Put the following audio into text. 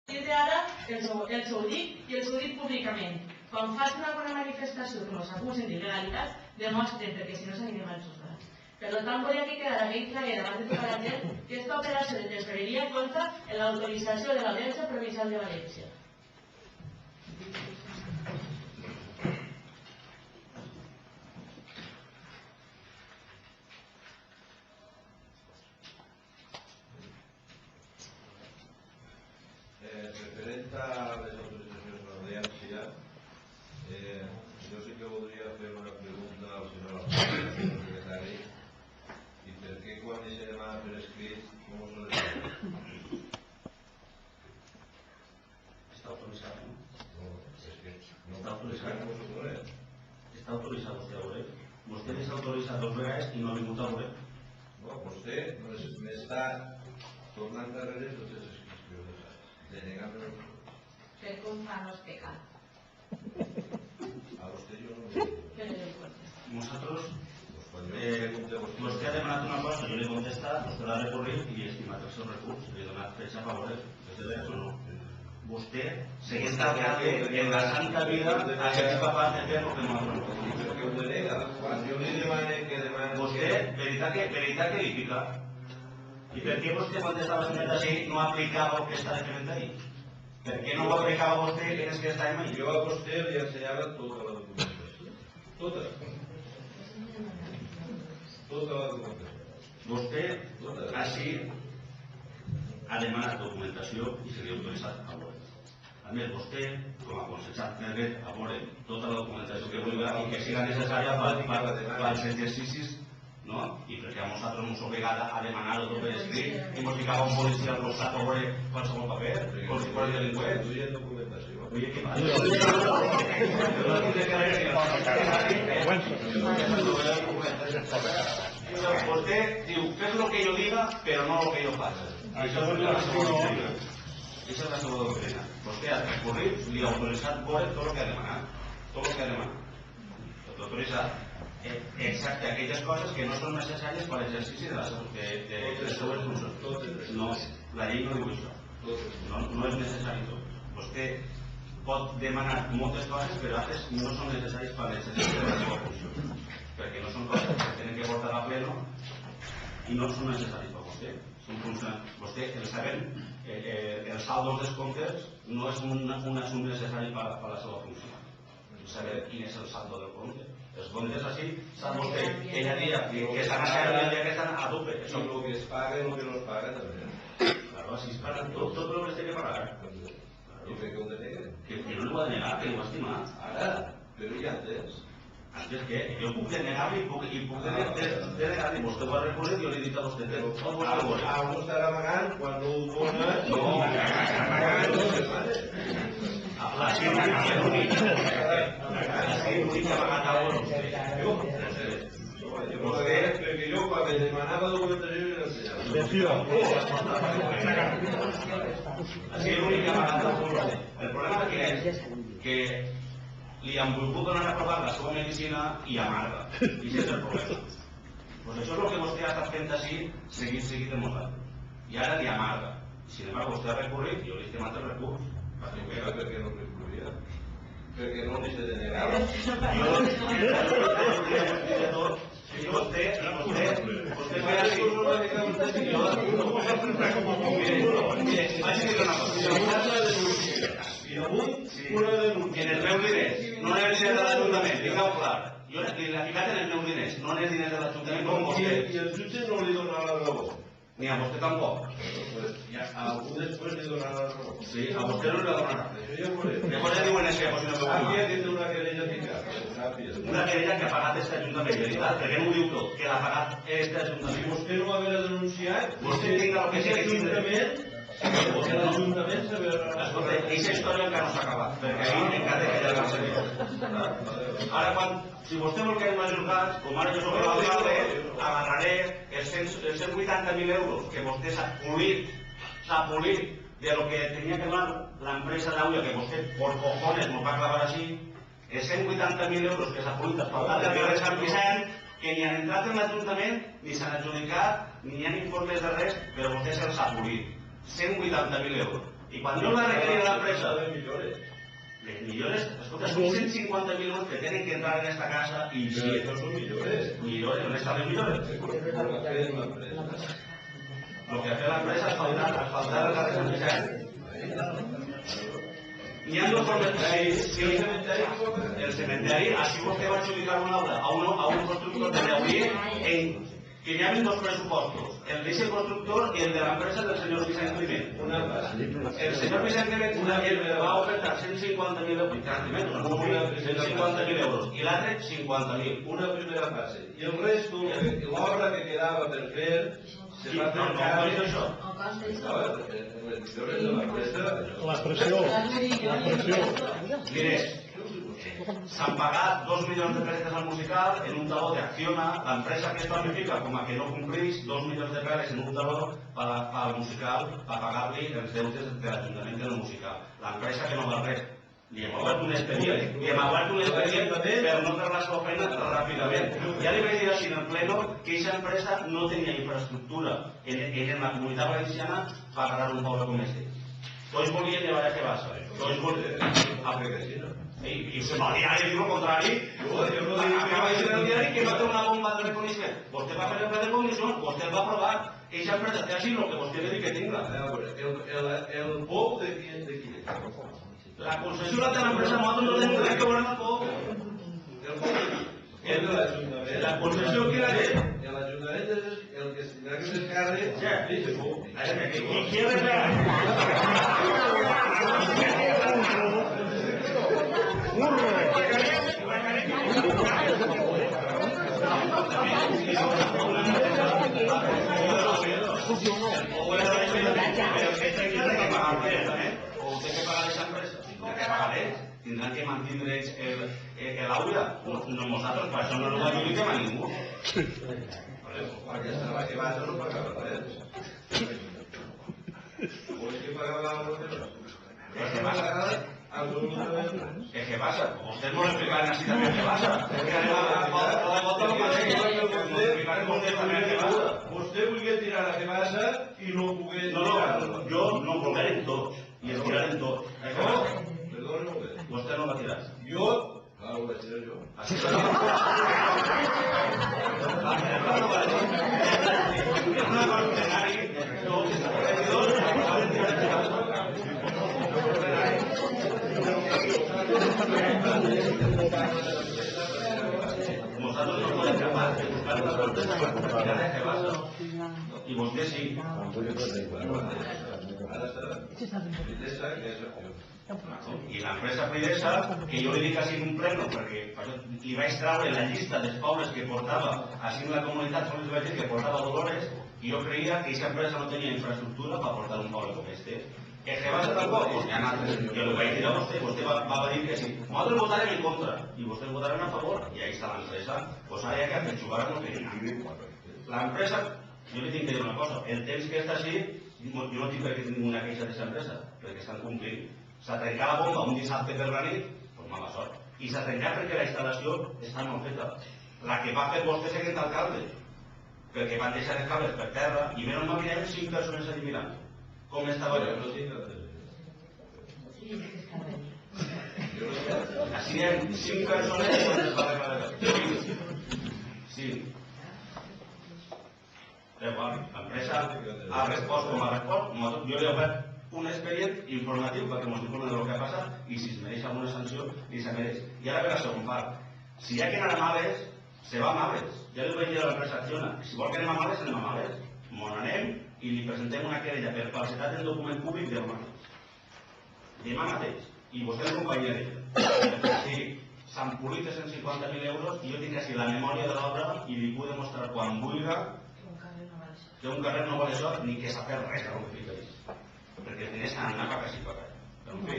partir d'ara els ho dic i els ho dic públicament. Quan facin alguna manifestació que ens acusen d'il·legalitats, demostren, perquè si no s'anirem als juzgats. Per tant, volia que quedara ben clar davant de tota la gent que aquesta operació de tresoreria compta en l'autorització de l'Audiència Provincial de València. Referent a les autoritzacions de l'Audiència, jo sí que voldria fer una pregunta al senyor secretari, i per què quan se demana per escrit, com són les coses? Està autorizat, no? No, és que no Està autorizat. com s'ho veure. Està autoritzat vostè a veure. Vostè és autoritzat dos vegades i no ha vingut a veure. No, vostè m'està tornant darrere tots els escrits que jo he deixat, denegant-me els coses. Per com fa no és pecat. A vostè jo no m'ho dic. Nosaltres, Vostè vostè ha demanat una cosa, jo li he contestat, vostè l'ha recorrit i he estimat el seu recurs, li he donat fecha a favor. Vostè deia o no? Vostè segueix treballant en la santa vida a que és capaç de fer el que no ha fet. Perquè ho denega. Quan jo li demane que demani... Vostè, veritat que li pica. I per què vostè quan estava sentat així no aplicava el que està defendent ahí? Per què no ho aplicava vostè en els que estàvem ahí? Jo a vostè li ensenyava tota la documentació. Tota. Tota la documentació. Vostè, així, ha demanat documentació i se li ha autoritzat a veure. A més, vostè, com a consellera, té dret a veure tota la documentació que vulgui i que siga necessària per als exercicis, no? I perquè a nosaltres ens obligada a demanar-ho tot per escrit i ens ficava un policia al costat a veure qualsevol paper, com si fos delinqüent. No hi ha documentació. Oye, ¿qué pasa? Vostè diu, fes lo que yo diga, pero no lo que yo faça. Això és la seva doctrina. Això és la seva doctrina. Vostè ha recurrit, li ha autoritzat veure tot el que ha demanat. Tot el que ha demanat. Tot autoritzat. Exacte, aquelles coses que no són necessàries per l'exercici de les seues funcions. No, la llei no diu això. No és necessari tot. Vostè pot demanar moltes coses, però altres no són necessàries per l'exercici de la seva funció. Perquè no són coses que tenen que portar a pleno i no són necessàries per vostè. Vostè, el sabent, els saldos dels comptes no és un assumpte necessari per la seva funció. Saber quin és el saldo del compte. Els comptes així, sap vostè que hi ha dia que s'han a cara i el dia que estan a tope. Això és el que es paga i el que no es paga també. Claro, així es paga tot el que es té que pagar. I per què ho deneguen? Que no li ho ha de negar, que li ho ha estimat. Ara, però ja entens. Antes que jo puc denegar-li i puc denegar-li. Vostè ho ha recorregut i jo li he dit a vostè, però tot vostè ho veurà. Algú estarà amagant quan no ho dona. No, amagant no se fa. La gent és l'únic. L'únic que ha pagat a l'hora. Perquè jo quan me demanava documentació jo l'ensenyava. Així l'únic que ha pagat a l'hora. El problema que és que li han volgut donar a provar la seva medicina i amarga. I aquest és el problema. Doncs això és el que vostè ha estat fent així, seguit de nosaltres. I ara li amarga. Sin embargo, vostè ha recorrit i jo li he estimat el recurs. Per què no recurria? Perquè no li se denegava. Vostè fa així. Mire, vaig dir una cosa. I avui una denúncia. En els meus diners, no en els diners de l'Ajuntament, tingueu clar. Jo l'he ficat en els meus diners, no en els diners de l'Ajuntament com vostè. I el jutge no li donarà la raó. Ni a vostè tampoc. A algú després li donarà la raó. Sí, a vostè no li la donarà. Això ja ho veurem. Llavors ja diuen això, si no veu Aquí mal. que té una querella ficada. Una querella que ha pagat aquest Ajuntament, veritat? Per què no ho diu tot? Que l'ha pagat aquest Si Ajuntament. vostè no va haver denunciat, Vostè tinga el que sigui que l'Ajuntament s'haurà... Escolta, aquesta història encara no s'ha acabat, perquè ahir encara que ja va ser. Ara, si vostè vol que hi hagi juzgats, com ara jo soc l'alcalde, agarraré els 180.000 euros que vostè s'ha polit de lo que tenia que donar l'empresa d'Auia, que vostè, por cojones, m'ho va clavar així, els 180.000 euros que s'ha polit per part del de Sant Vicent, que ni han entrat en l'Ajuntament, ni s'han adjudicat, ni hi ha informes de res, però vostè se'ls ha polit. 180.000 euros. I quan jo la requeria l'empresa, les millores, escolta, són 150.000 euros que tenen que entrar en esta casa i sí. Però són millores. Millores, on estan les millores? Lo que ha fet l'empresa és faltar el carrer Sant Vicent. N'hi ha dos formes. Si el cementeri, així vostè va adjudicar una obra a un constructor de Llaurí que n'hi ha dos pressupostos, el d'eixe constructor i el de l'empresa del senyor Vicent Climent. El senyor Vicent Climent va ofertar 150.000 euros i l'altre 50.000. Una primera fase. I el resto, l'obra que quedava per fer, se va tancar... No, no, això. La pressió. Mire, s'han pagat 2 milions de pessetes al musical en un taló d'Acciona, l'empresa que es planifica com a que no complís 2 milions de peles en un taló al musical per pagar-li els deutes de l'Ajuntament del musical. L'empresa que no val res. Li hem obert un expedient. Per no fer la seva feina ràpidament. Ja li vaig dir així en el pleno que aquesta empresa no tenia infraestructura en la comunitat valenciana per agarrar un poble com este. Tots volien llevar a Gebasa. Tots volien... I se va diari dir el contrari. Acaba de dir el diari que va fer una bomba de reconeixement. Vostè va fer el pla de condició, vostè el va aprovar. Eixa empresa té així el que vostè ve dir que tinga. El POU de qui és? La concessió la té l'empresa, nosaltres no tenim res que veure amb el POU. El de l'Ajuntament. La concessió qui la té? L'Ajuntament és el que tindrà que fer càrrec d'aquest POU. I qui ha de fer? Tindran que mantindre l'aula. Nosaltres, per això no ho adjudiquem a ningú. Aquesta la que va no pagava res. O és que pagava l'aula? Què passa? Què passa? Vostès m'ho explicaran així també què passa. Vostè volia tirar la que passa i no pogué tirar. No, jo no volgueren tots. I es tiraren tots. Perdona molt bé. Vostè no va tirar. Jo, clar, ho vaig tirar jo. Així que no. És una cosa ordinària. Nosaltres no podem capaç de buscar una sorpresa per tirar de Gebasa. I vostè sí. Ara serà. Fidesa, que és acció. I l'empresa Fidesa, que jo li dic així un pleno, perquè li vaig treure la llista dels pobles que portava, així en la comunitat són els vaig dir que portava Dolores, i jo creia que aquesta empresa no tenia infraestructura per portar un poble com este. El Gebasa tampoc, doncs hi ha altres. Jo li vaig dir a vostè va dir que sí. Nosaltres votarem en contra, i vostès votarem a favor, i ahí està l'empresa. Doncs ara ja que jugar no tenim. L'empresa, jo li tinc que dir una cosa, el temps que està així, jo no tinc per què ninguna queixa d'aquesta empresa, perquè estan complint. S'ha trencat la bomba un dissabte per la nit, doncs mala sort. I s'ha trencat perquè la instal·lació està mal feta. La que va fer vostè seguint alcalde, perquè van deixar els cables per terra, i menys mal que hi havia 5 persones allà mirant. Com estava allò? No tinc res. Així hi ha 5 persones quan es va declarar. Sí. L'empresa ha respost com ha respost. Jo li he ofert un expedient informatiu perquè ens informen del que ha passat i si es mereix alguna sanció, ni se mereix. I ara ve la segona part. Si hi ha que anar a Males, se va a Males. Ja li vaig dir a l'empresa Acciona. Si vol que anem a Males, anem a Males. M'on anem i li presentem una querella per falsitat del document públic del mateix. Demà mateix. I vostè és companyia d'ella. Sí, s'han polit 150.000 euros i jo tinc així la memòria de l'obra i li puc demostrar quan vulgui que un carrer no vol això ni que s'ha fet res del que fica. Perquè els diners han anat a quasi pagar. En fi.